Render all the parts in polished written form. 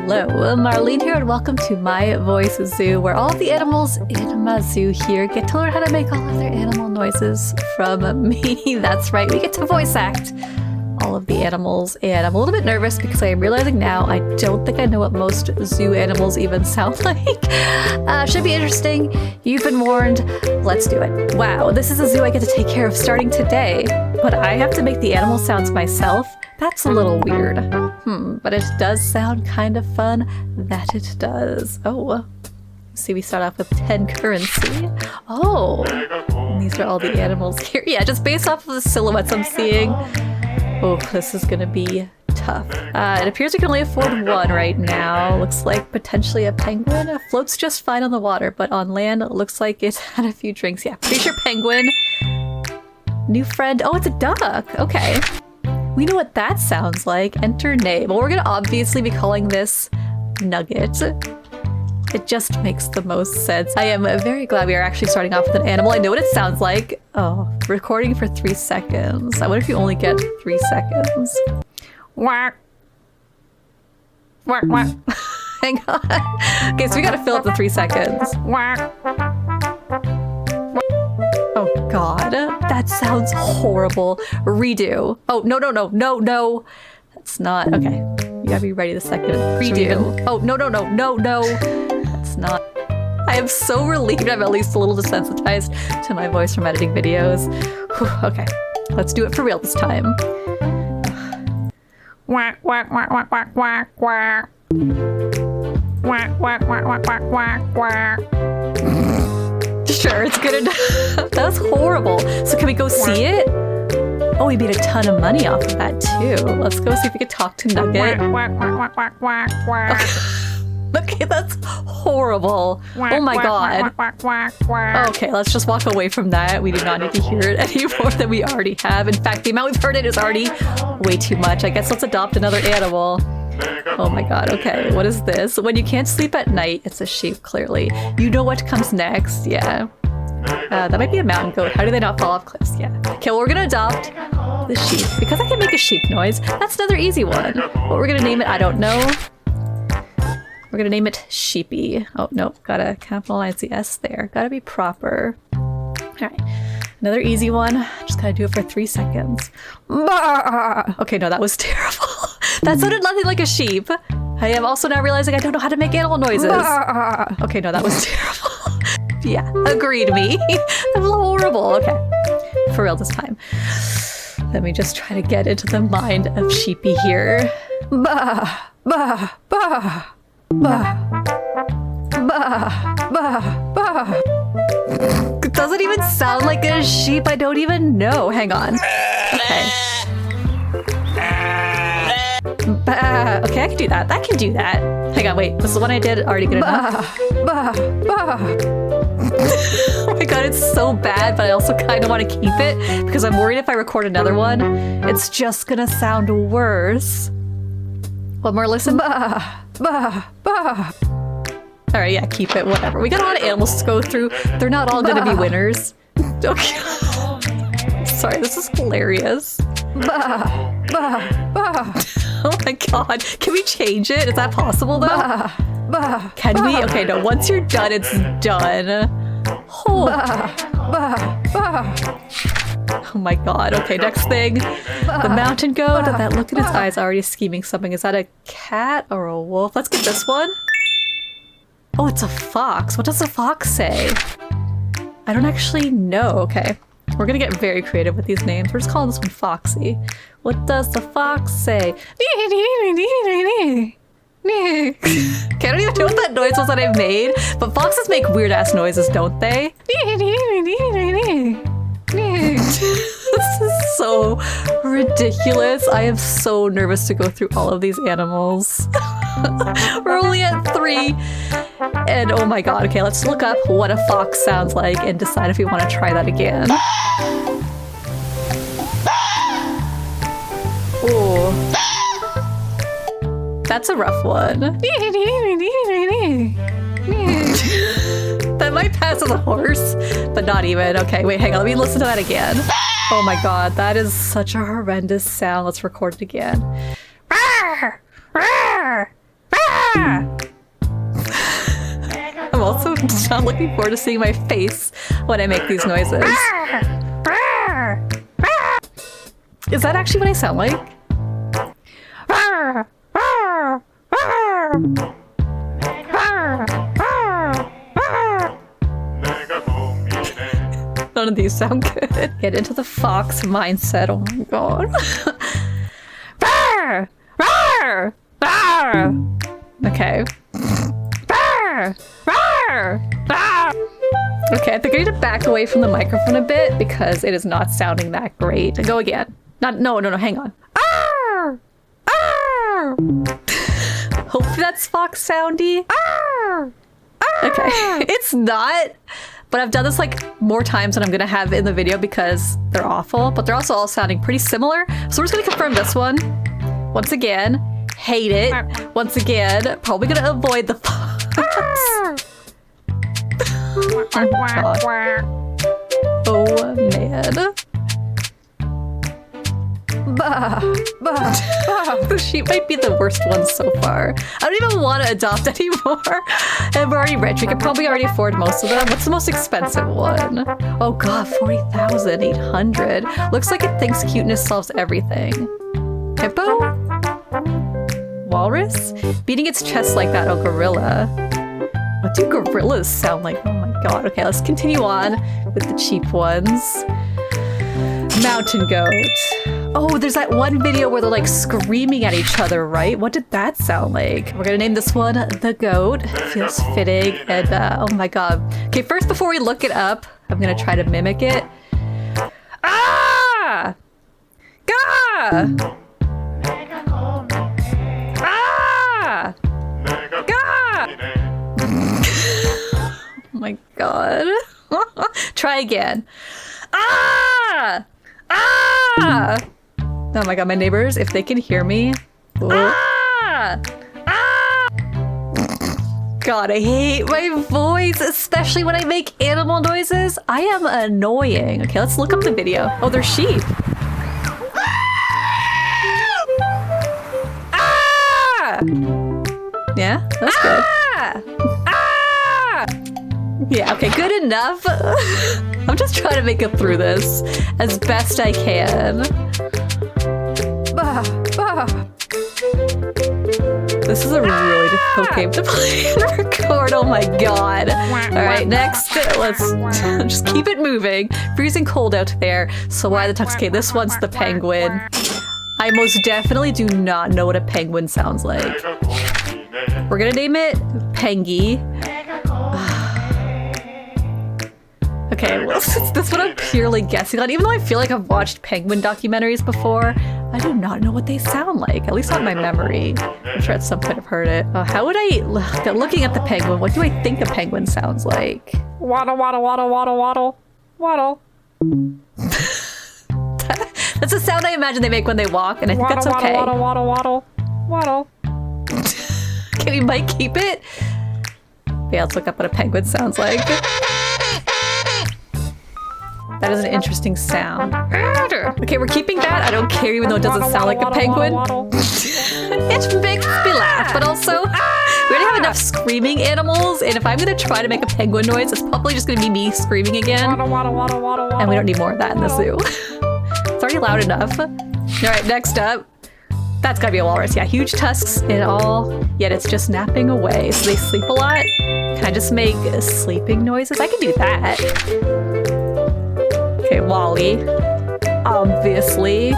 Hello, Marlene here and welcome to MyVoiceZoo, where all of the animals in my zoo here get to learn how to make all of their animal noises from me. That's right, we get to voice act all of the animals, and I'm a little bit nervous because I am realizing now I don't think I know what most zoo animals even sound like. Should be interesting. You've been warned. Let's do it. Wow, this is a zoo I get to take care of starting today, but I have to make the animal sounds myself? That's a little weird. But it does sound kind of fun. That it does. Oh, see, we start off with 10 currency. Oh, and these are all the animals here. Yeah, just based off of the silhouettes I'm seeing. Oh, this is gonna be tough. It appears we can only afford one right now. Looks like potentially a penguin. It floats just fine on the water, but on land, it looks like it's had a few drinks. Yeah, pretty sure penguin. New friend. Oh, it's a duck. Okay. We know what that sounds like. Enter name. Well, we're gonna obviously be calling this Nugget. It just makes the most sense. I am very glad we are actually starting off with an animal. I know what it sounds like. Oh, recording for 3 seconds. I wonder if you only get 3 seconds. Whack. Whack, whack. Hang on. Okay, so we gotta fill up the 3 seconds. Whack. Oh god, that sounds horrible. Redo. Oh, no, no, no, no, no. That's not, okay. You gotta be ready the second. Redo. Oh, no, no, no, no, no. That's not. I am so relieved I'm at least a little desensitized to my voice from editing videos. Whew, okay, let's do it for real this time. Whack, whack, whack, whack, whack, whack, whack. Whack, whack, whack, whack, whack, whack, whack. Sure, it's good enough. That was horrible. So can we go see it? Oh, we made a ton of money off of that too. Let's go see if we can talk to Nugget. Quack, quack, quack, quack, quack, quack. Okay, that's horrible. Oh my god. Okay, let's just walk away from that. We do not need to hear it any more than we already have. In fact, the amount we've heard it is already way too much. I guess let's adopt another animal. Oh my god, okay, what is this? When you can't sleep at night, it's a sheep, clearly. You know what comes next, yeah. That might be a mountain goat. How do they not fall off cliffs? Yeah. Okay, well, we're gonna adopt the sheep. Because I can make a sheep noise, that's another easy one. What we're gonna name it, I don't know. We're gonna name it Sheepy. Oh, nope, gotta capitalize the S there. Gotta be proper. Alright, another easy one. Just gotta do it for 3 seconds. Okay, no, that was terrible. That sounded nothing like a sheep. I am also now realizing I don't know how to make animal noises. Okay, no, that was terrible. Yeah, agreed me. That was horrible. Okay, for real this time. Let me just try to get into the mind of Sheepy here. Bah, bah, bah, bah, bah, bah, bah. It doesn't even sound like a sheep. I don't even know. Hang on. Okay. Okay, I can do that. I can do that. Hang on, wait. Was the one I did already good enough? Oh my god, it's so bad, but I also kind of want to keep it because I'm worried if I record another one, it's just gonna sound worse. One more listen. Alright, yeah, keep it, whatever. We got a lot of animals to go through. They're not all gonna be winners. Okay. Sorry, this is hilarious. Oh my god. Can we change it? Is that possible though? Can we? Okay, no, once you're done, it's done. Oh. Oh my god. Okay, next thing. The mountain goat. That look in its eyes already scheming something. Is that a cat or a wolf? Let's get this one. Oh, it's a fox. What does a fox say? I don't actually know. Okay. We're gonna get very creative with these names. We're just calling this one Foxy. What does the fox say? Okay, I don't even know what that noise was that I made, but foxes make weird-ass noises, don't they? This is so ridiculous. I am so nervous to go through all of these animals. We're only at 3. And oh my god, okay, let's look up what a fox sounds like and decide if we want to try that again. Ooh. That's a rough one. That might pass as a horse, but not even. Okay, wait, hang on, let me listen to that again. Oh my god, that is such a horrendous sound. Let's record it again. I'm also not looking forward to seeing my face when I make these noises. Is that actually what I sound like? None of these sound good. Get into the fox mindset. Oh my god. Okay. Okay, I think I need to back away from the microphone a bit because it is not sounding that great. Go again. No, hang on. Hopefully that's fox soundy. Okay, it's not, but I've done this like more times than I'm gonna have in the video because they're awful, but they're also all sounding pretty similar. So we're just gonna confirm this one. Once again, hate it. Once again, probably gonna avoid the fox. Oh man. The sheep might be the worst one so far. I don't even want to adopt anymore. And we're already rich. We could probably already afford most of them. What's the most expensive one? Oh god, 40,800. Looks like it thinks cuteness solves everything. Hippo? Walrus? Beating its chest like that. Oh, gorilla. What do gorillas sound like? Oh my god. Okay, let's continue on with the cheap ones. Mountain goat. Oh, there's that one video where they're like screaming at each other, right? What did that sound like? We're gonna name this one the goat. Feels fitting. And oh my god. Okay, first before we look it up, I'm gonna try to mimic it. Ah! Gah! Ah! Gah! Oh my god. Try again. Ah! Ah! Oh my god, my neighbors, if they can hear me. Ah! Ah! God, I hate my voice, especially when I make animal noises. I am annoying. Okay, let's look up the video. Oh, they're sheep. Ah! Yeah, that's good. Ah! Yeah, okay, good enough. I'm just trying to make it through this as best I can. This is a really difficult game to play and record. Oh my god. Alright, next, let's just keep it moving. Freezing cold out there. So why the tux? Okay, this one's the penguin. I most definitely do not know what a penguin sounds like. We're gonna name it Pengy. Okay, well, this one I'm purely guessing on. Even though I feel like I've watched penguin documentaries before, I do not know what they sound like, at least not in my memory. I'm sure at some point I've heard it. How would I, looking at the penguin, what do I think a penguin sounds like? Waddle, waddle, waddle, waddle, waddle, waddle. That's the sound I imagine they make when they walk, and I think that's okay. Waddle, waddle, waddle, waddle, waddle. Okay, we might keep it. Yeah, let's look up what a penguin sounds like. That is an interesting sound. Okay, we're keeping that. I don't care even though it doesn't sound like a penguin. It makes me laugh, but also, we already have enough screaming animals, and if I'm gonna try to make a penguin noise, it's probably just gonna be me screaming again. And we don't need more of that in the zoo. It's already loud enough. Alright, next up. That's gotta be a walrus. Yeah, huge tusks and all, yet it's just napping away. So they sleep a lot. Can I just make sleeping noises? I can do that. Okay, Wally. Obviously.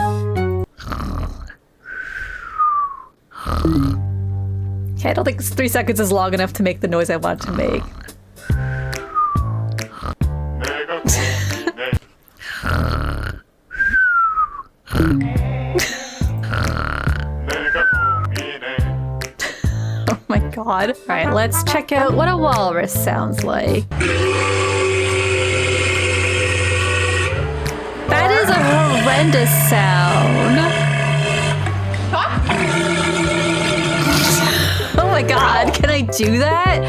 Okay, I don't think 3 seconds is long enough to make the noise I want to make. Oh my god. Alright, let's check out what a walrus sounds like. That is a horrendous sound. Oh my god, can I do that?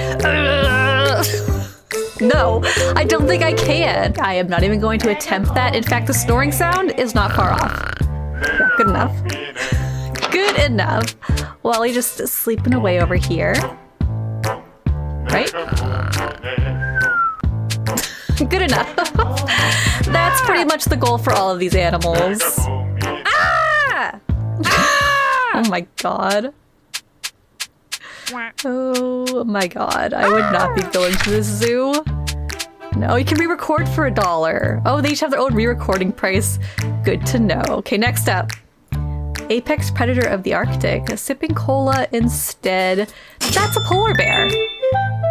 No, I don't think I can. I am not even going to attempt that. In fact, the snoring sound is not far off. Yeah, good enough. Good enough. Wally just sleeping away over here. Right? Good enough. That's pretty much the goal for all of these animals. Ah! Ah! Oh my god. Oh my god. I would not be going to this zoo. No, you can re-record for $1. Oh, they each have their own re-recording price. Good to know. Okay, next up. Apex predator of the Arctic. Sipping cola instead. That's a polar bear.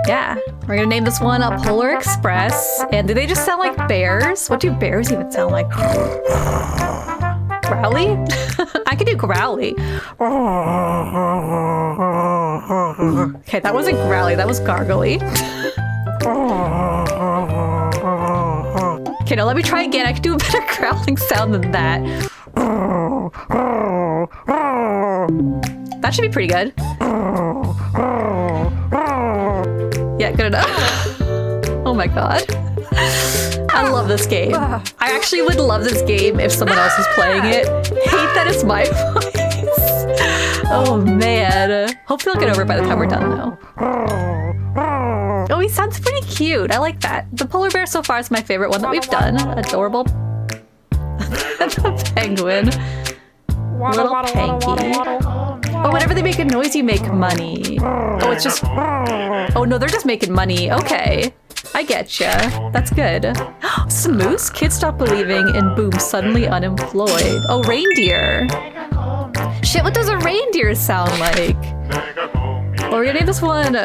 Yeah, we're gonna name this one a Polar Express. And do they just sound like bears? What do bears even sound like? Growly? I could do growly. Okay, that wasn't growly, that was gargly. Okay, now let me try again. I could do a better growling sound than that. That should be pretty good. Yeah, good enough. Oh my god. I love this game. I actually would love this game if someone else was playing it. Hate that it's my voice. Oh man. Hopefully I'll get over it by the time we're done though. Oh, he sounds pretty cute. I like that. The polar bear so far is my favorite one that we've done. Adorable. The penguin. Little panky. Oh, whenever they make a noise, you make money. Oh, it's just... Oh, no, they're just making money. Okay. I getcha. That's good. Moose? Kids stop believing and boom, suddenly unemployed. Oh, reindeer. Shit, what does a reindeer sound like? Well, we're gonna name this one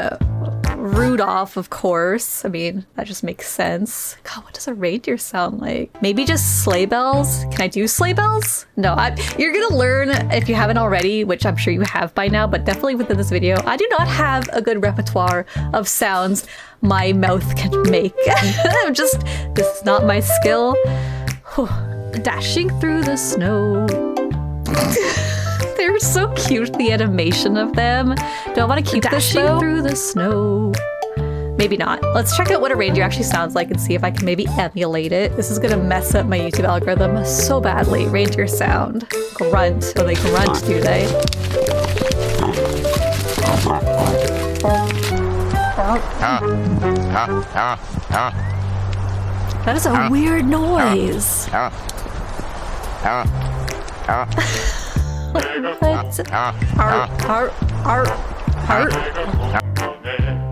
Rudolph, of course. I mean, that just makes sense. God, what does a reindeer sound like? Maybe just sleigh bells? Can I do sleigh bells? No, you're gonna learn if you haven't already, which I'm sure you have by now, but definitely within this video, I do not have a good repertoire of sounds my mouth can make. This is not my skill. Dashing through the snow. They're so cute, the animation of them. Do I want to keep dashing through the snow? Maybe not. Let's check out what a reindeer actually sounds like and see if I can maybe emulate it. This is gonna mess up my YouTube algorithm so badly. Reindeer sound. Grunt. Oh, they grunt, do they? That is a weird noise.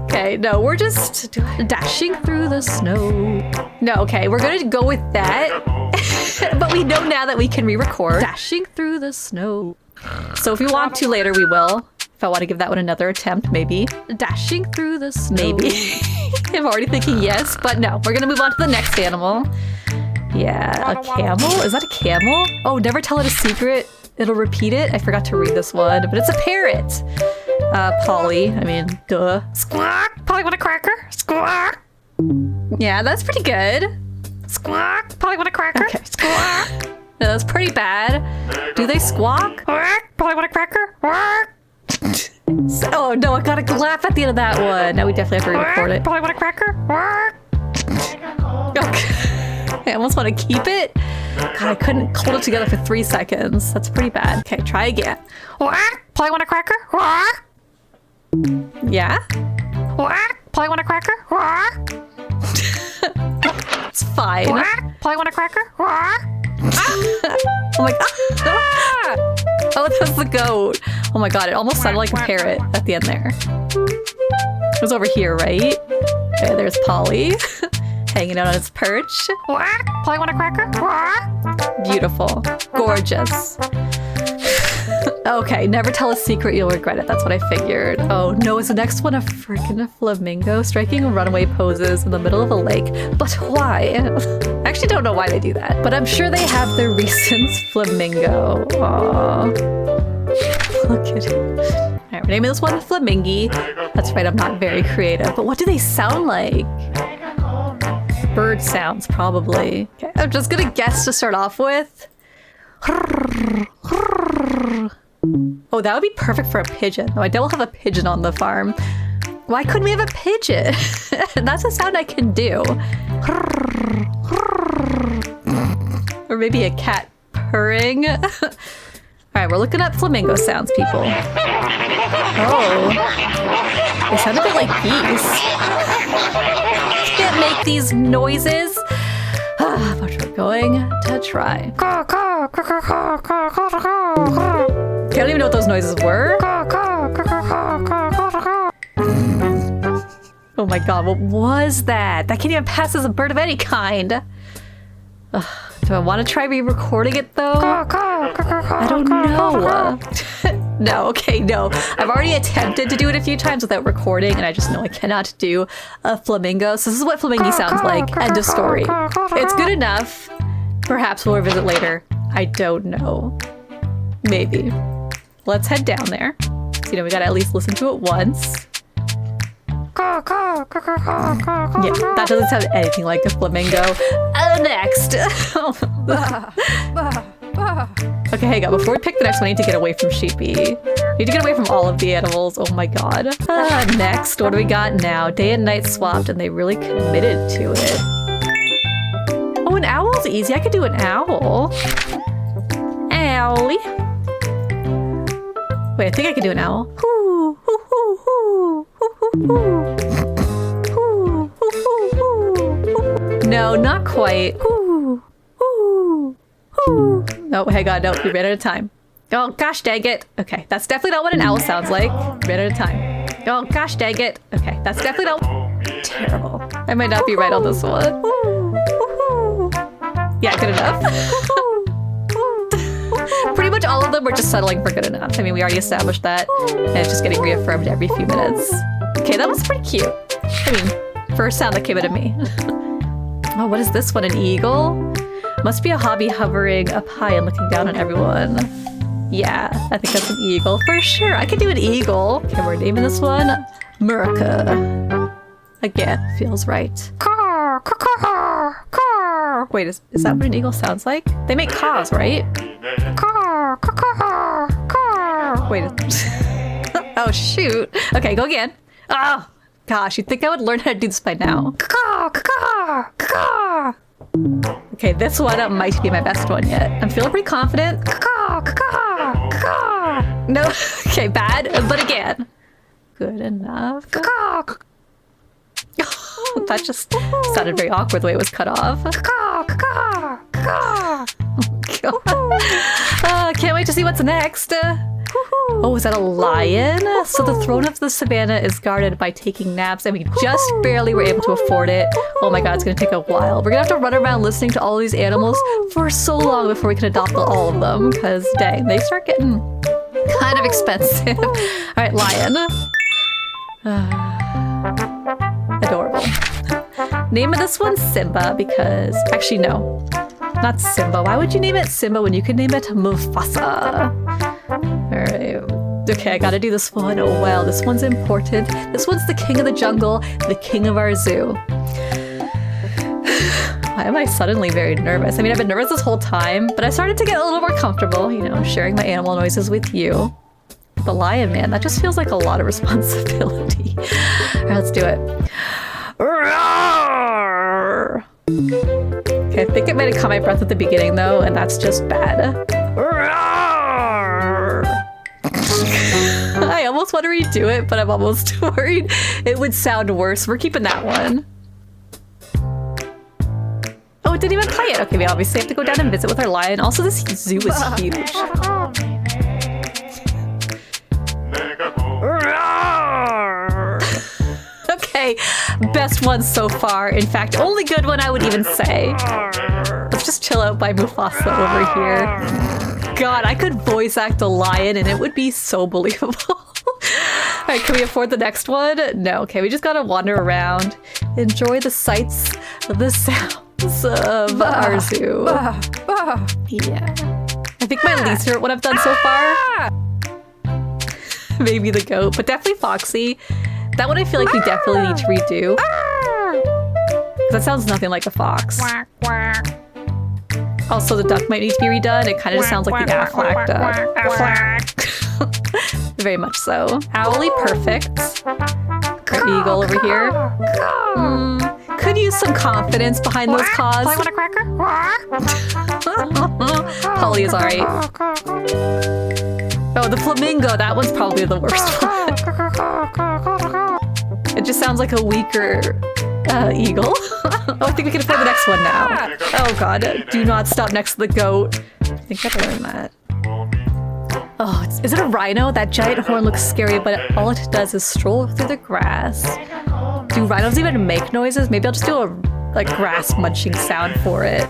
Okay, no, we're just dashing through the snow. No, okay, we're gonna go with that. But we know now that we can re-record. Dashing through the snow. So if we want to later, we will. If I want to give that one another attempt, maybe. Dashing through the snow. Maybe. I'm already thinking yes, but no. We're gonna move on to the next animal. Yeah, a camel? Is that a camel? Oh, never tell it a secret. It'll repeat it. I forgot to read this one, but it's a parrot. Polly. I mean, duh. Squawk! Polly want a cracker? Squawk! Yeah, that's pretty good. Squawk! Polly want a cracker? Okay. Squawk! No, that's pretty bad. Do they squawk? Polly want a cracker? Oh no, I gotta laugh at the end of that one. Now we definitely have to re-record it. Polly want a cracker? Okay. I almost want to keep it. God, I couldn't hold it together for 3 seconds. That's pretty bad. Okay, try again. Polly want a cracker? Yeah? Polly want a cracker? It's fine. Polly want a cracker? Oh my god. Oh, that's the goat. Oh my god, it almost sounded like a parrot at the end there. It was over here, right? Okay, there's Polly. Hanging out on its perch. Polly want a cracker? Beautiful. Gorgeous. Okay, never tell a secret, you'll regret it. That's what I figured. Oh no, is the next one a freaking flamingo striking runaway poses in the middle of a lake? But why? I actually don't know why they do that, but I'm sure they have their reasons. Flamingo. Aww. Look at it. Alright, we're naming this one Flamingy. That's right, I'm not very creative, but what do they sound like? Bird sounds, probably. Okay, I'm just gonna guess to start off with. Oh, that would be perfect for a pigeon. No, I don't have a pigeon on the farm. Why couldn't we have a pigeon? That's a sound I can do. Or maybe a cat purring. All right, we're looking at flamingo sounds, people. Oh. They sound a bit like geese. Can't make these noises. But we're going to try. I don't even know what those noises were. Oh my god, what was that? That can't even pass as a bird of any kind. Do I want to try re-recording it though? I don't know. No, okay, no. I've already attempted to do it a few times without recording, and I just know I cannot do a flamingo. So this is what flamingo sounds like. End of story. It's good enough. Perhaps we'll revisit later. I don't know. Maybe. Let's head down there. So, we gotta at least listen to it once. Yeah, that doesn't sound anything like a flamingo. Next. Okay, hang on. Before we pick the next one, I need to get away from sheepy. I need to get away from all of the animals. Oh my god. Next, what do we got now? Day and night swapped, and they really committed to it. Oh, an owl's easy. I could do an owl. Owlie. Wait, I think I could do an owl. No, not quite. No, hang on, no, we ran out of time. Oh, gosh dang it. Okay, that's definitely not what an owl sounds like. Ran out of time. Oh, gosh dang it. Okay, that's definitely not... Terrible. I might not be right on this one. Yeah, good enough. Pretty much all of them were just settling for good enough. I mean, we already established that, and it's just getting reaffirmed every few minutes. Okay, that was pretty cute. I mean, first sound that came out of me. Oh, what is this one? An eagle? Must be a hobby hovering up high and looking down on everyone. Yeah, I think that's an eagle for sure. I could do an eagle. Okay, we're naming this one Murica. Again, feels right. Caw, caw, caw, caw. Wait, is that what an eagle sounds like? They make caws, right? Caw, caw, caw, caw. Wait. Oh, shoot. Okay, go again. Oh, gosh, you'd think I would learn how to do this by now. Caw, caw, caw. Okay, this one might be my best one yet. I'm feeling pretty confident. Caw, caw, caw. No, okay, bad, but again. Good enough. Caw. That just sounded very awkward the way it was cut off. Caw, caw, caw. Oh, God. Can't wait to see what's next. Oh, is that a lion? So the throne of the savannah is guarded by taking naps, and we just barely were able to afford it. Oh my god, it's gonna take a while. We're gonna have to run around listening to all these animals for so long before we can adopt all of them, because dang, they start getting kind of expensive. Alright, lion. Adorable. Name of this one Simba, because... Actually, no. Not Simba. Why would you name it Simba when you could name it Mufasa? Alright. Okay, I gotta do this one. Oh, well, this one's important. This one's the king of the jungle, the king of our zoo. Why am I suddenly very nervous? I mean, I've been nervous this whole time, but I started to get a little more comfortable, you know, sharing my animal noises with you. The lion, man, that just feels like a lot of responsibility. Alright, let's do it. Roar! Okay, I think it might have caught my breath at the beginning, though, and that's just bad. I almost want to redo it, but I'm almost worried it would sound worse. We're keeping that one. Oh, it didn't even play it. Okay, we obviously have to go down and visit with our lion. Also, this zoo is huge. Okay, best one so far. In fact, only good one I would even say. Let's just chill out by Mufasa over here. God, I could voice act a lion and it would be so believable. Alright, can we afford the next one? No, okay, we just gotta wander around. Enjoy the sights, the sounds of our zoo. Yeah. I think my least favorite one I've done so far. Maybe the goat, but definitely Foxy. That one I feel like we definitely need to redo. That sounds nothing like a fox. Also, the duck might need to be redone. It kind of just sounds like the Aflac duck. Very much so. Owlie, perfect. Our eagle over here. Could use some confidence behind those caws. Polly is alright. Oh, the flamingo. That one's probably the worst one. It just sounds like a weaker eagle. Oh, I think we can afford the next one now. Oh god, do not stop next to the goat. I think I've learned that. Oh, is it a rhino? That giant horn looks scary, but all it does is stroll through the grass. Do rhinos even make noises? Maybe I'll just do a like grass munching sound for it.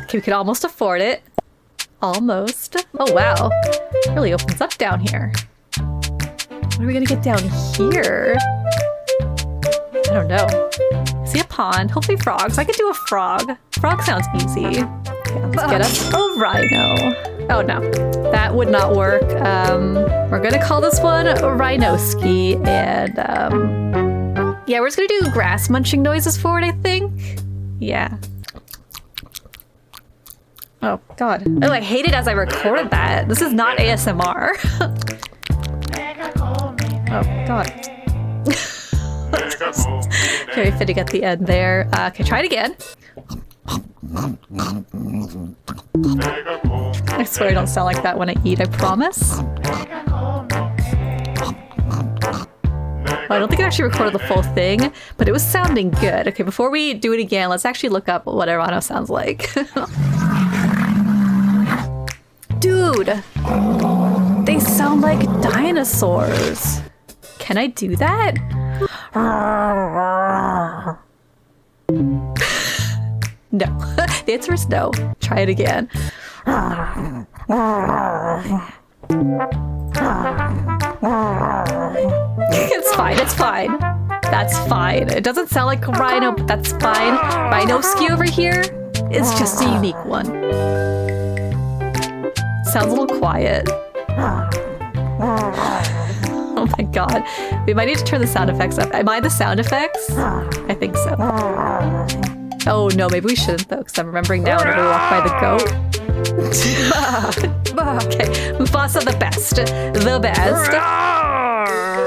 Okay, we can almost afford it. Almost. Oh wow, it really opens up down here. What are we gonna get down here? I don't know. See a pond, hopefully frogs. I could do a frog. Frog sounds easy. Okay, let's get us a rhino. Oh no, that would not work. We're gonna call this one Rhinoski, and yeah, we're just gonna do grass munching noises for it, I think. Yeah. Oh god. Oh, I hate it as I recorded that. This is not ASMR. Oh god. Very fitting at the end there. Okay, try it again. I swear I don't sound like that when I eat, I promise. I don't think I actually recorded the full thing, but it was sounding good. Okay, before we do it again, let's actually look up what a rhino sounds like. Dude! They sound like dinosaurs. Can I do that? No. The answer is no. Try it again. It's fine, it's fine. That's fine. It doesn't sound like a rhino, but that's fine. Rhinoski over here is just a unique one. Sounds a little quiet. Oh my god. We might need to turn the sound effects up. Am I the sound effects? I think so. Oh no, maybe we shouldn't though, because I'm remembering now whenever we walk by the goat. Okay, Mufasa the best. The best.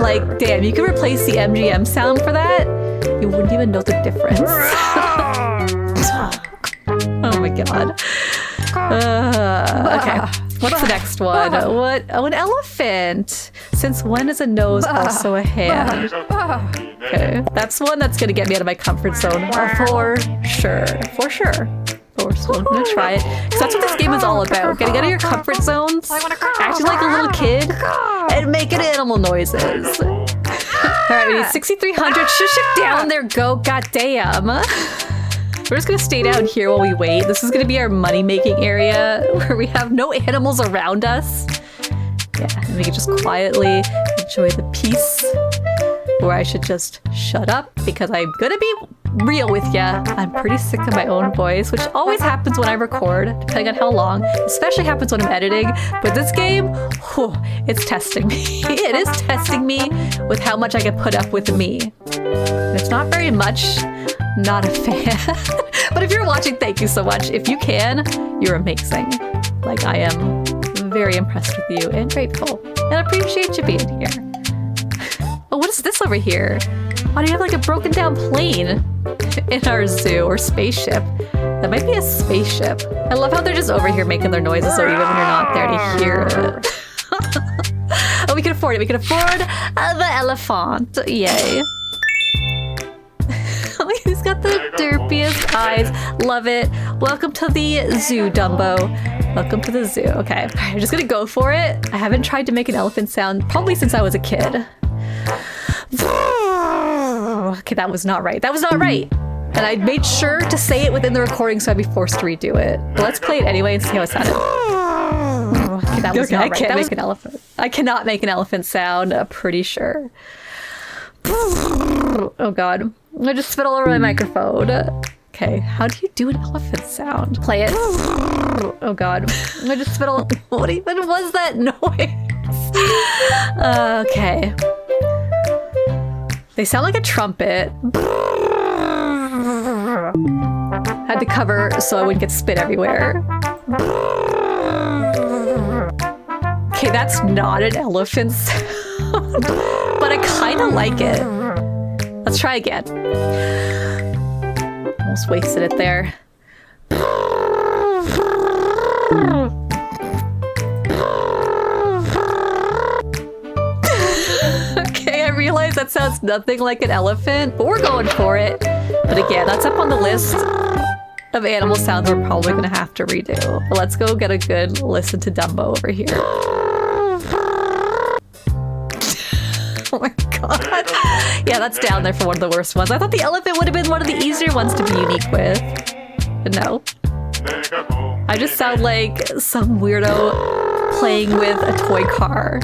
Like, damn, you could replace the MGM sound for that? You wouldn't even know the difference. Oh my god. Okay, what's the next one? What? Oh, an elephant. Since when is a nose also a hand? Okay, that's one that's gonna get me out of my comfort zone. For sure. For sure. But we're still gonna try it. Because that's what this game is all about. Getting out of your comfort zones, acting like a little kid, and making animal noises. Alright, we need 6,300. Shush it down there, goat. Goddamn. We're just gonna stay down here while we wait. This is gonna be our money-making area where we have no animals around us. Yeah, and we can just quietly enjoy the peace. Or I should just shut up because I'm gonna be real with ya. I'm pretty sick of my own voice, which always happens when I record, depending on how long. Especially happens when I'm editing. But this game, whew, it's testing me. It is testing me with how much I can put up with me. And it's not very much. Not a fan. But if you're watching, thank you so much. If you can, you're amazing. Like, I am very impressed with you and grateful. And I appreciate you being here. Oh, what is this over here? Why do you have like a broken down plane in our zoo or spaceship? That might be a spaceship. I love how they're just over here making their noises so even when you're not there to hear it. Oh, we can afford it. We can afford the elephant. Yay. He's got the derpiest eyes. Love it. Welcome to the zoo, Dumbo. Welcome to the zoo. Okay, I'm just gonna go for it. I haven't tried to make an elephant sound probably since I was a kid. Okay, that was not right. That was not right. And I made sure to say it within the recording so I'd be forced to redo it. But let's play it anyway and see how it sounded. Okay, that was not right. That was an elephant. I cannot make an elephant sound, pretty sure. Oh god. I just spit all over my microphone. Okay, how do you do an elephant sound? Play it. Oh god. I just spit all... What even was that noise? Okay. They sound like a trumpet. Had to cover so I wouldn't get spit everywhere. Okay, that's not an elephant sound, but I kind of like it. Let's try again. Almost wasted it there. that sounds nothing like an elephant, but we're going for it. But again, that's up on the list of animal sounds we're probably gonna have to redo. But let's go get a good listen to Dumbo over here. Oh my god. Yeah, that's down there for one of the worst ones. I thought the elephant would have been one of the easier ones to be unique with. But no. I just sound like some weirdo playing with a toy car.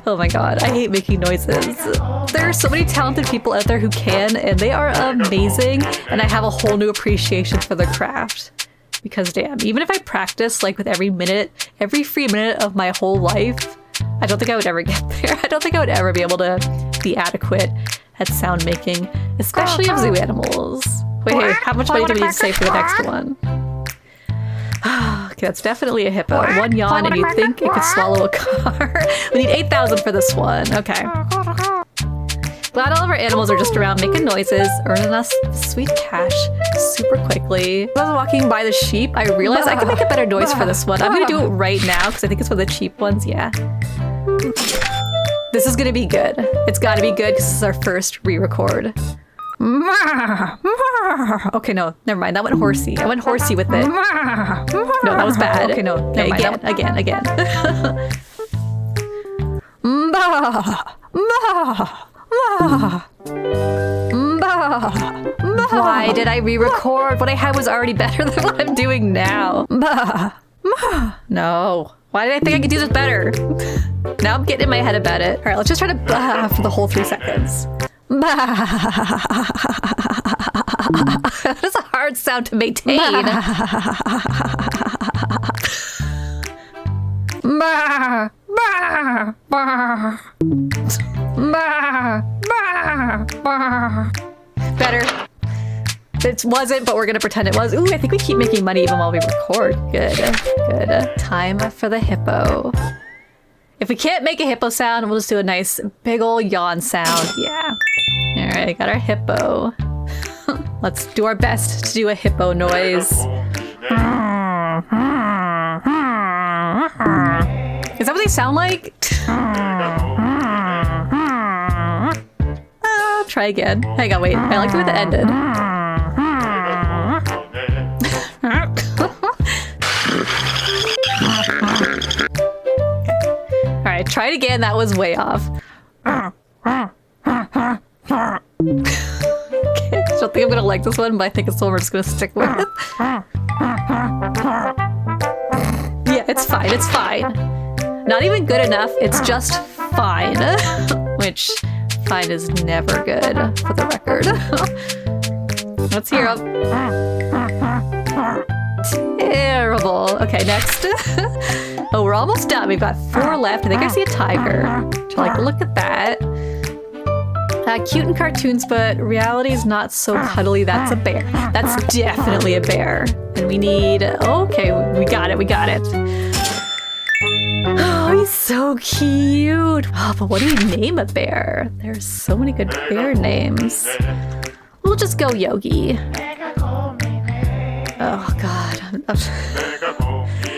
Oh my god, I hate making noises. There are so many talented people out there who can, and they are amazing, and I have a whole new appreciation for their craft. Because damn, even if I practice like with every free minute of my whole life, I don't think I would ever get there. I don't think I would ever be able to be adequate at sound making, especially of zoo animals. Wait, hey, how much money do we need to save for the next one? Okay, that's definitely a hippo. One yawn and you think it could swallow a car. We need 8,000 for this one. Okay. Glad all of our animals are just around making noises, earning us sweet cash super quickly. As I was walking by the sheep, I realized I could make a better noise for this one. I'm gonna do it right now because I think it's one of the cheap ones, yeah. This is gonna be good. It's gotta be good because this is our first re-record. Okay, no, never mind. That went horsey. I went horsey with it. No, that was bad. Okay, no, okay, again. Why did I re-record? What I had was already better than what I'm doing now. No. Why did I think I could do this better? Now I'm getting in my head about it. All right, let's just try to for the whole 3 seconds. That's a hard sound to maintain. Better. It wasn't, but we're gonna pretend it was. Ooh, I think we keep making money even while we record. Good, good. Time for the hippo. If we can't make a hippo sound, we'll just do a nice big ol' yawn sound. Yeah. All right, got our hippo. Let's do our best to do a hippo noise. Is that what they sound like? Try again. Hang on, wait. I like the way that ended. Alright, try it again. That was way off. Okay, I don't think I'm gonna like this one, but I think it's the one we're just gonna stick with. Yeah, it's fine. It's fine. Not even good enough. It's just fine. Which, fine is never good, for the record. Let's hear them. Terrible. Okay, next. Oh, we're almost done. We've got 4 left. I think I see a tiger. Like, look at that. Cute in cartoons, but reality is not so cuddly. That's a bear. That's definitely a bear. And we need... Okay, we got it. We got it. Oh, he's so cute. Oh, but what do we name a bear? There's so many good bear names. We'll just go Yogi. Oh, God.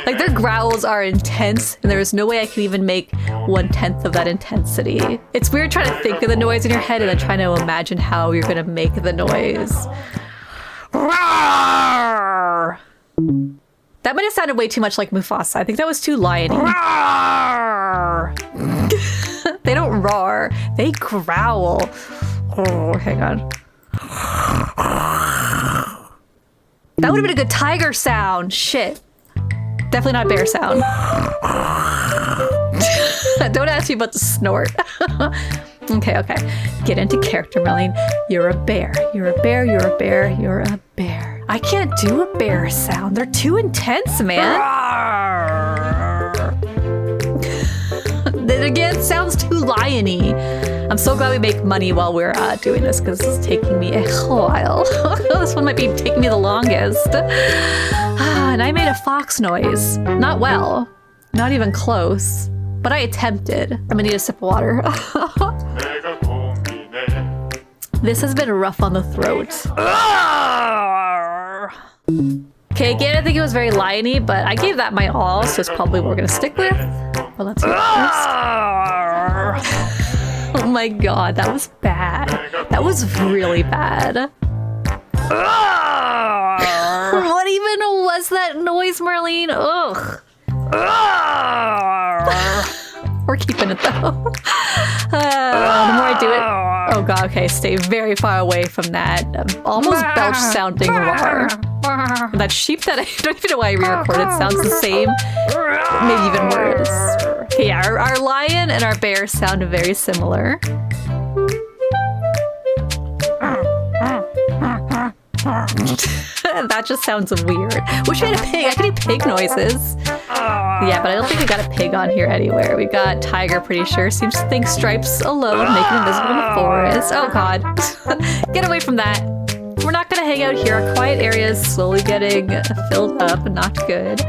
Like, their growls are intense, and there's no way I can even make 1/10 of that intensity. It's weird trying to think of the noise in your head and then trying to imagine how you're gonna make the noise. Roar! That might have sounded way too much like Mufasa. I think that was too liony. Roar! They don't roar, they growl. Oh, hang on. That would have been a good tiger sound. Shit. Definitely not a bear sound. Don't ask me about the snort. Okay. Get into character, Marlene. You're a bear. You're a bear. You're a bear. You're a bear. I can't do a bear sound. They're too intense, man. Then again, sounds too liony. I'm so glad we make money while we're doing this because this is taking me a while. This one might be taking me the longest. And I made a fox noise. Not well. Not even close. But I attempted. I'm gonna need a sip of water. This has been rough on the throat. Okay, again, I think it was very liony, but I gave that my all, so it's probably what we're gonna stick with. But let's hear it first. Oh my god, that was bad. That was really bad. What even was that noise, Marlene? Ugh. We're keeping it though. The more I do it, oh god, okay, stay very far away from that almost belch sounding roar. That sheep that I don't even know why I re-recorded sounds the same, maybe even worse. Okay, yeah, our lion and our bear sound very similar. That just sounds weird. Wish we had a pig. I could do pig noises. Yeah, but I don't think we got a pig on here anywhere. We got tiger, pretty sure. Seems to think Stripes alone, make him invisible in the forest. Oh god. Get away from that. We're not gonna hang out here. Our quiet area is slowly getting filled up and not good.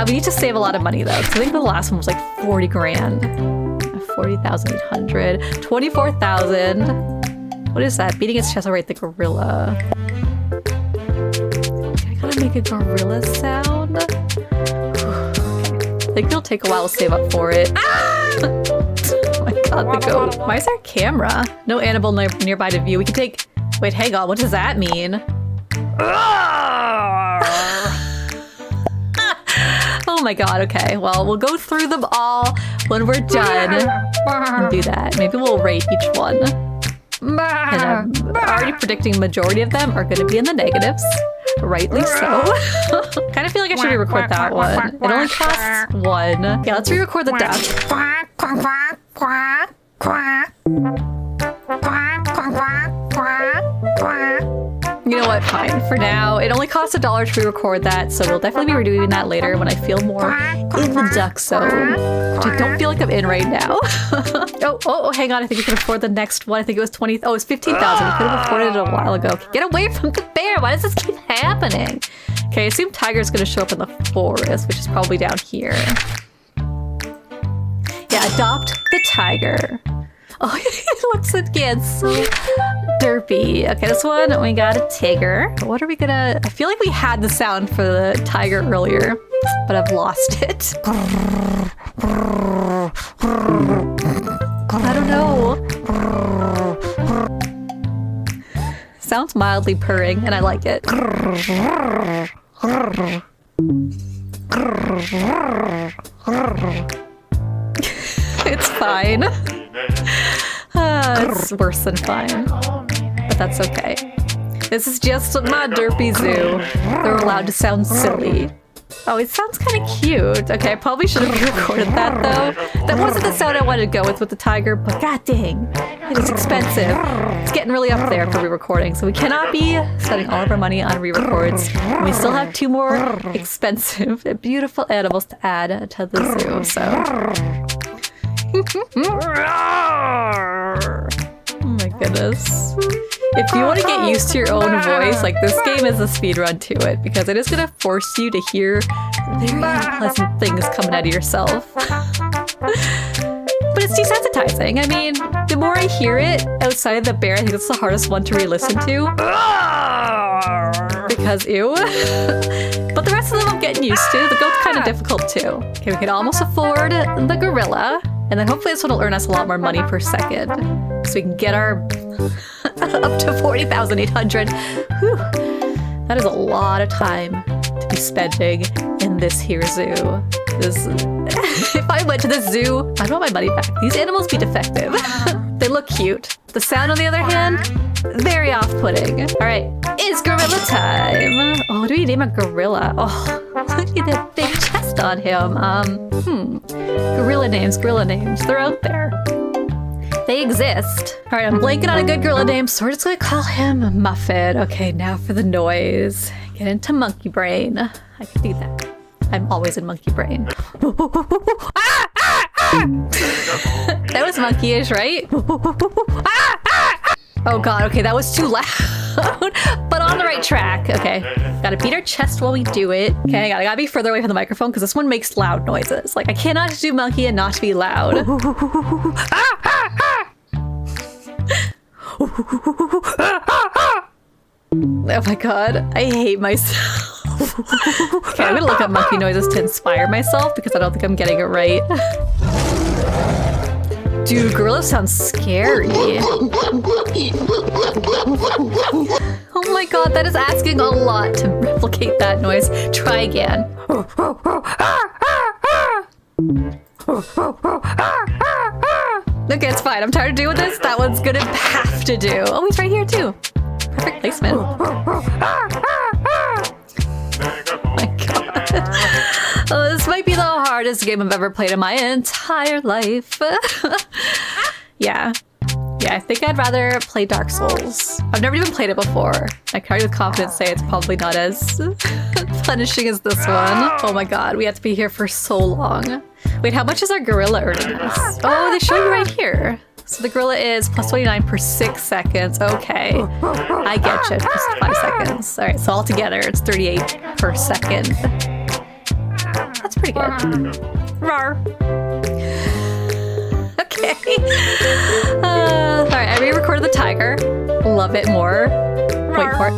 We need to save a lot of money though, because I think the last one was like 40 grand. 40,800. 24,000. What is that? Beating its chest. I'll write the gorilla. I gotta make a gorilla sound. I think it'll take a while to save up for it. Ah! Oh my god, the goat. Why is there a camera? No animal nearby to view. We can take... Wait, hang on. What does that mean? Oh my god, okay. Well, we'll go through them all when we're done and do that. Maybe we'll rate each one. And I'm already predicting majority of them are going to be in the negatives. Rightly so. Kind of feel like I should re-record that one. It only costs one. Yeah, let's re-record the duck. You know what? Fine. For now, it only costs $1 to re-record that, so we'll definitely be redoing that later when I feel more in the duck zone, which I don't feel like I'm in right now. oh, hang on. I think we can afford the next one. I think it was 20. Oh, it's 15,000. We could have afforded it a while ago. Okay, get away from the bear. Why does this keep happening? Okay, I assume Tiger's going to show up in the forest, which is probably down here. Yeah, adopt the tiger. Oh, it looks again so derpy. Okay, this one, we got a tiger. What are we gonna... I feel like we had the sound for the tiger earlier, but I've lost it. I don't know. Sounds mildly purring, and I like it. It's fine. It's worse than fine, but that's okay. This is just my derpy zoo. They're allowed to sound silly. Oh, it sounds kind of cute. Okay, I probably should have recorded that though. That wasn't the sound I wanted to go with the tiger, but god dang, it is expensive. It's getting really up there for re-recording, so we cannot be spending all of our money on re-records. We still have 2 more expensive and beautiful animals to add to the zoo, so... Oh my goodness. If you want to get used to your own voice, like this game is a speedrun to it, because it is going to force you to hear very unpleasant things coming out of yourself. But it's desensitizing. I mean, the more I hear it outside of the bear, I think it's the hardest one to re-listen to. Because ew. But the rest of them I'm getting used to. The goat's kind of difficult too. Okay, we can almost afford the gorilla. And then hopefully this one will earn us a lot more money per second. So we can get our up to 40,800. Whew. That is a lot of time to be spending in this here zoo. If I went to the zoo, I'd want my money back. These animals be defective. They look cute. The sound, on the other hand, very off-putting. All right, it's gorilla time. Oh, what do we name a gorilla? Oh, look at that big chest on him. Gorilla names. They're out there. They exist. All right, I'm blanking on a good gorilla name, so we're just gonna call him Muffin. Okay, now for the noise. Get into monkey brain. I can do that. I'm always in monkey brain. That was monkeyish, right? Oh god, okay, that was too loud. But on the right track. Okay, gotta beat our chest while we do it. Okay, I gotta be further away from the microphone because this one makes loud noises. Like, I cannot do monkey and not be loud. Oh my god, I hate myself. Okay, I'm gonna look up monkey noises to inspire myself because I don't think I'm getting it right. Dude, gorilla sounds scary. Oh my god, that is asking a lot to replicate that noise. Try again. Okay, it's fine. I'm tired of doing this. That one's gonna have to do. Oh, he's right here too. Perfect placement. Oh my god. Oh, this might be the hardest game I've ever played in my entire life. Yeah. Yeah, I think I'd rather play Dark Souls. I've never even played it before. I can already with confidence say it's probably not as punishing as this one. Oh my god, we have to be here for so long. Wait, how much is our gorilla earning us? Oh, they show you right here. So the gorilla is plus 29 per 6 seconds. Okay, I get you, plus 5 seconds. All right, so altogether it's 38 per second. That's pretty good. Rawr. Okay. All right, I re-recorded the tiger. Love it more. Wait for it.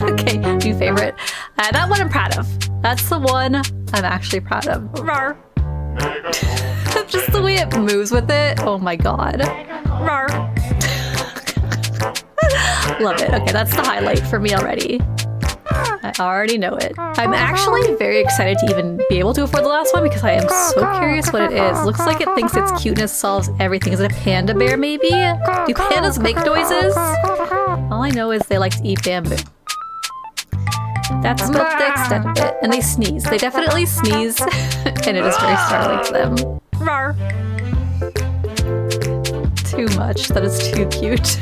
Okay, new favorite. That one I'm proud of. That's the one I'm actually proud of. Rawr. Just the way it moves with it. Oh my god. Rawr. Love it. Okay, that's the highlight for me already. I already know it. I'm actually very excited to even be able to afford the last one because I am so curious what it is. Looks like it thinks its cuteness solves everything. Is it a panda bear maybe? Do pandas make noises? All I know is they like to eat bamboo. That's about the extent of it. And they sneeze. They definitely sneeze. And it is very startling to them. Rawr. Too much. That is too cute.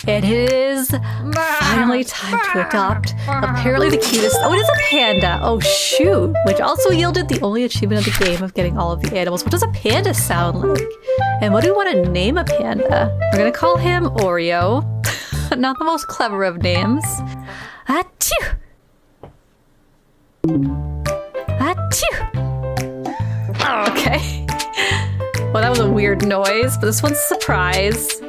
It is finally time to adopt apparently the cutest. Oh, it is a panda. Oh, shoot. Which also yielded the only achievement of the game of getting all of the animals. What does a panda sound like? And what do we want to name a panda? We're going to call him Oreo. Not the most clever of names. Achoo! Achoo! Okay. Well, that was a weird noise, but this one's a surprise.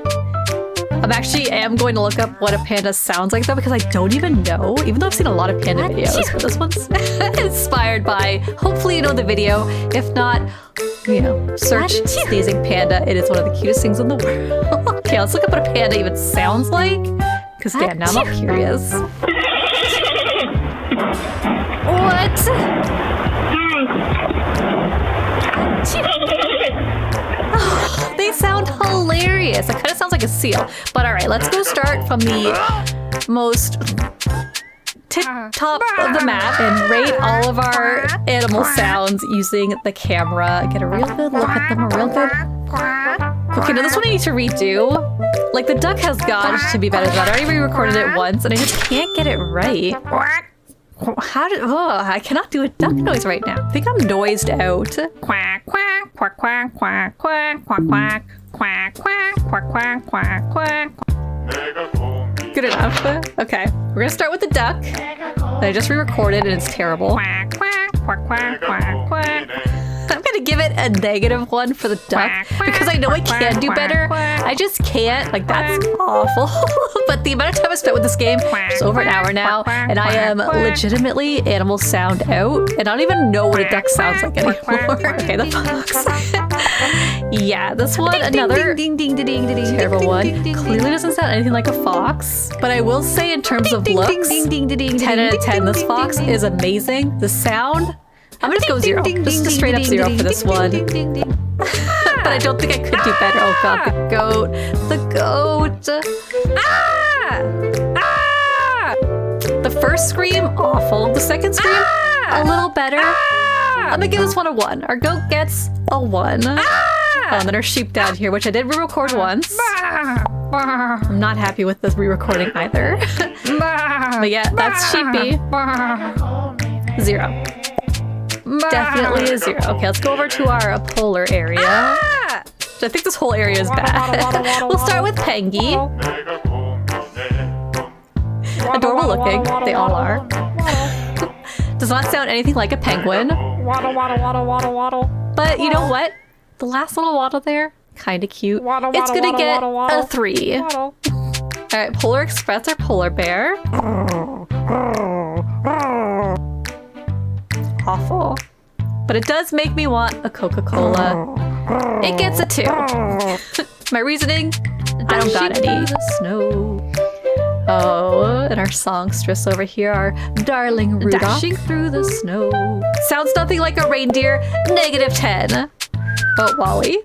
I am going to look up what a panda sounds like though, because I don't even know, even though I've seen a lot of panda videos, but this one's inspired by, hopefully you know the video. If not, you know, search sneezing panda. It is one of the cutest things in the world. Okay, let's look up what a panda even sounds like, because damn, now I'm curious. What? Oh, they sound hilarious. It kind of sounds like a seal. But all right, let's go start from the most top of the map and rate all of our animal sounds using the camera. Get a real good look at them, a real good... Okay, now this one I need to redo. Like, the duck has got to be better than that. I already re-recorded it once and I just can't get it right. I cannot do a duck noise right now. I think I'm noised out. Quack, quack, quack, quack, quack, quack, quack, quack, quack, quack, quack, quack, quack, quack. Good enough. Okay, we're gonna start with the duck that I just re-recorded and it's terrible. Quack, quack, quack, quack, quack, quack. I'm gonna give it a -1 for the duck because I know I can do better. I just can't. Like, that's awful. But the amount of time I spent with this game is over an hour now, and I am legitimately animal sound out, and I don't even know what a duck sounds like anymore. Okay, the fox. Yeah, this one, another terrible one. Clearly doesn't sound anything like a fox, but I will say in terms of looks, 10 out of 10, this fox is amazing. The sound, I'm gonna go 0. Just a straight up 0 for this one. But I don't think I could do better. Oh god, the goat. The goat. Ah! Ah! The first scream, awful. The second scream, a little better. I'm gonna give this one a 1. Our goat gets a 1. And then our sheep down here, which I did re-record once. I'm not happy with this re-recording either. But yeah, that's sheepy. 0. Definitely a 0. Okay, let's go over to our polar area. So I think this whole area is bad. We'll start with Pengy. Adorable looking. They all are. Does not sound anything like a penguin. But you know what? The last little waddle there, kind of cute. It's gonna get a 3. Alright, Polar Express or Polar Bear. Awful. But it does make me want a Coca-Cola. It gets a 2. My reasoning? I don't got any. The snow. Oh, and our songstress over here, our darling Rudolph. Dashing through the snow. Sounds nothing like a reindeer. -10. Oh, Wally.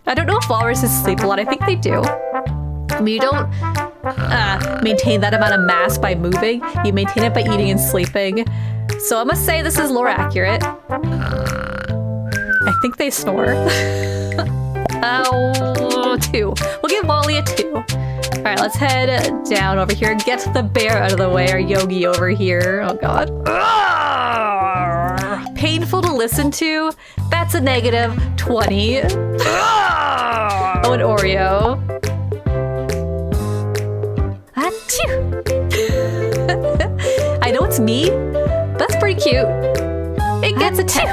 I don't know if walruses sleep a lot. I think they do. I mean, you don't maintain that amount of mass by moving. You maintain it by eating and sleeping. So I must say this is lore accurate. I think they snore. Oh, 2. We'll give Wally a 2. All right, let's head down over here and get the bear out of the way. Our Yogi over here. Oh, God. Painful to listen to. That's a -20. Oh, an Oreo. Achoo. I know it's me. That's pretty cute. It gets a 10.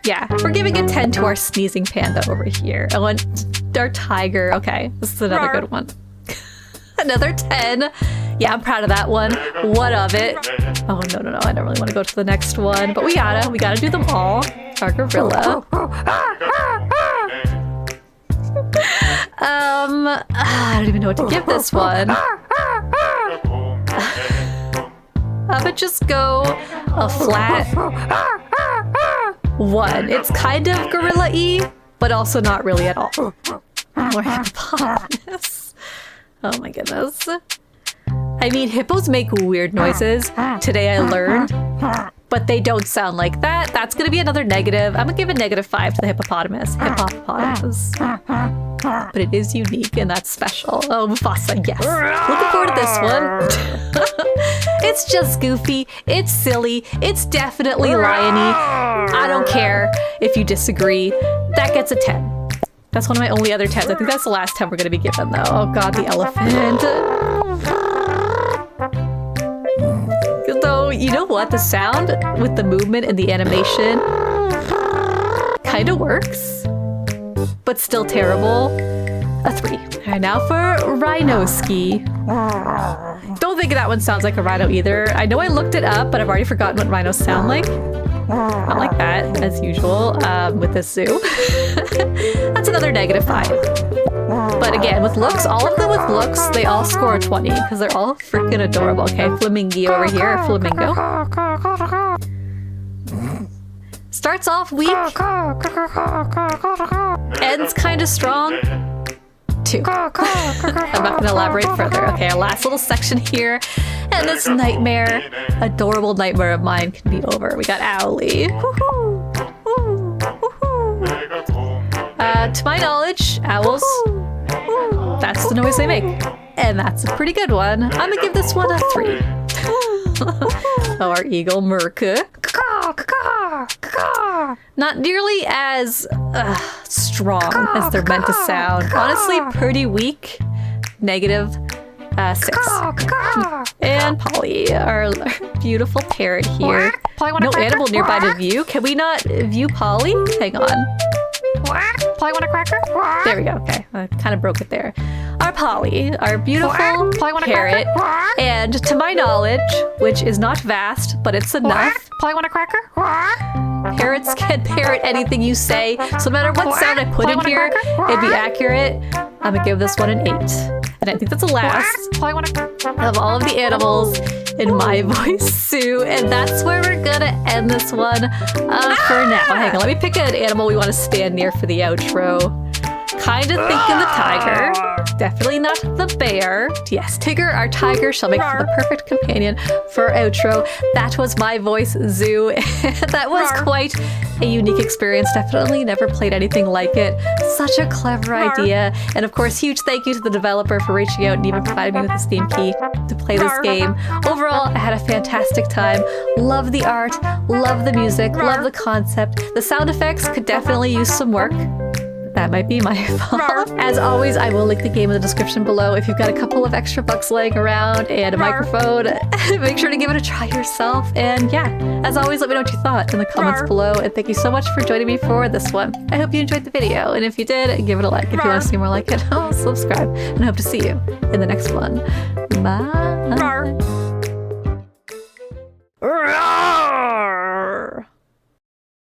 Yeah, we're giving a 10 to our sneezing panda over here. Oh, and our tiger. Okay, this is another good one. Another 10. Yeah, I'm proud of that one. What of it? Oh, no. I don't really want to go to the next one, but we gotta do them all. Our gorilla. I don't even know what to give this one. I would just go a flat 1. It's kind of gorilla-y, but also not really at all. More hippopotamus. Oh my goodness. I mean, hippos make weird noises. Today I learned, but they don't sound like that. That's gonna be another negative. I'm gonna give a -5 to the hippopotamus. But it is unique and that's special. Oh, Mufasa, yes. Looking forward to this one. It's just goofy. It's silly. It's definitely lion-y. I don't care if you disagree. That gets a 10. That's one of my only other 10s. I think that's the last 10 we're gonna be given though. Oh God, the elephant. Though, you know what? The sound with the movement and the animation kind of works, but still terrible. A 3. All right, now for Rhino-ski. Don't think that one sounds like a rhino either. I know I looked it up, but I've already forgotten what rhinos sound like. Not like that, as usual, with this zoo. That's another -5. But again, with looks, all of them with looks, they all score a 20 because they're all freaking adorable. Okay, Flamingo over here, Flamingo. Starts off weak, ends kind of strong. 2. I'm not gonna elaborate further. Okay, our last little section here, and this nightmare, adorable nightmare of mine can be over. We got Owly. To my knowledge, owls, that's the noise they make. And that's a pretty good one. I'm gonna give this one a 3. Oh, our eagle, Merca. Not nearly as strong as they're meant to sound. Honestly, pretty weak. -6. And Polly, our beautiful parrot here. No animal nearby to view. Can we not view Polly? Hang on. Polly, want a cracker? There we go. Okay, I kind of broke it there. Our Polly, our beautiful parrot, and to my knowledge, which is not vast, but it's enough. Polly, want a cracker? Parrots can parrot anything you say, so no matter what sound I put in here, it'd be accurate. I'm gonna give this one an 8. And I think that's the last of all of the animals in MyVoiceZoo, and that's where we're gonna end this one for now. Hang on, let me pick an animal we want to stand near for the outro. Kind of thinking the tiger. Definitely not the bear. Yes, Tigger, our tiger, shall make for the perfect companion for our outro. That was MyVoiceZoo. That was quite a unique experience. Definitely never played anything like it. Such a clever idea. And of course, huge thank you to the developer for reaching out and even providing me with the Steam key to play this game. Overall, I had a fantastic time. Love the art, love the music, love the concept. The sound effects could definitely use some work. That might be my fault. As always, I will link the game in the description below. If you've got a couple of extra bucks laying around and a microphone, make sure to give it a try yourself. And yeah, as always, let me know what you thought in the comments below. And thank you so much for joining me for this one. I hope you enjoyed the video. And if you did, give it a like. If you want to see more like it, subscribe. And I hope to see you in the next one. Bye.